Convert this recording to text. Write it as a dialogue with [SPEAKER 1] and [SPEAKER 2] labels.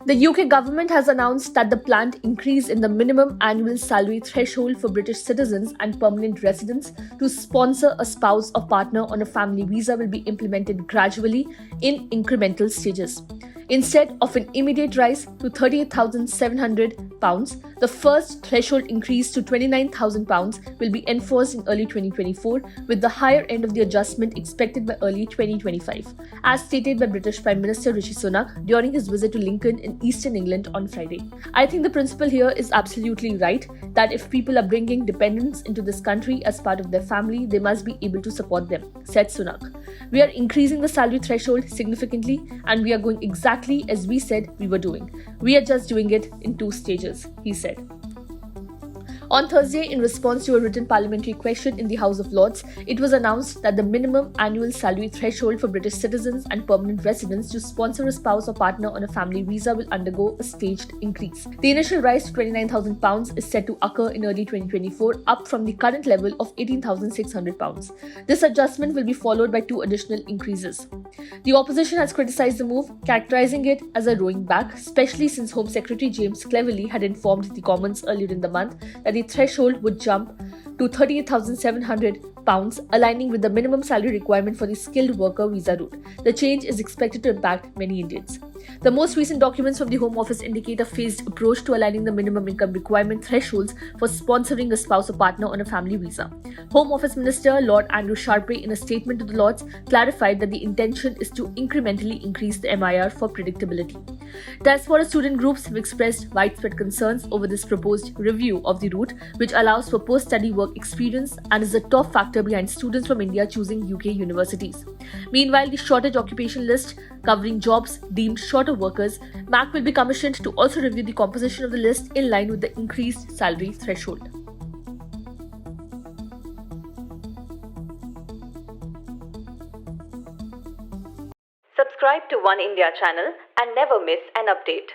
[SPEAKER 1] The UK government has announced that the planned increase in the minimum annual salary threshold for British citizens and permanent residents to sponsor a spouse or partner on a family visa will be implemented gradually in incremental stages. Instead of an immediate rise to £38,700, the first threshold increase to £29,000 will be enforced in early 2024, with the higher end of the adjustment expected by early 2025, as stated by British Prime Minister Rishi Sunak during his visit to Lincoln in Eastern England on Friday. I think the principle here is absolutely right, that if people are bringing dependents into this country as part of their family, they must be able to support them, said Sunak. We are increasing the salary threshold significantly, and we are going exactly as we said we were doing. We are just doing it in 2 stages, he said. On Thursday, in response to a written parliamentary question in the House of Lords, it was announced that the minimum annual salary threshold for British citizens and permanent residents to sponsor a spouse or partner on a family visa will undergo a staged increase. The initial rise to £29,000 is set to occur in early 2024, up from the current level of £18,600. This adjustment will be followed by 2 additional increases. The opposition has criticised the move, characterising it as a rowing back, especially since Home Secretary James Cleverly had informed the Commons earlier in the month that the threshold would jump to £38,700, aligning with the minimum salary requirement for the skilled worker visa route. The change is expected to impact many Indians. The most recent documents from the Home Office indicate a phased approach to aligning the minimum income requirement thresholds for sponsoring a spouse or partner on a family visa. Home Office Minister Lord Andrew Sharpay, in a statement to the Lords, clarified that the intention is to incrementally increase the MIR for predictability. Diaspora student groups have expressed widespread concerns over this proposed review of the route, which allows for post-study work experience and is a top factor behind students from India choosing UK universities. Meanwhile, the shortage occupation list, covering jobs deemed shorter workers, MAC will be commissioned to also review the composition of the list in line with the increased salary threshold.
[SPEAKER 2] Subscribe to One India channel and never miss an update.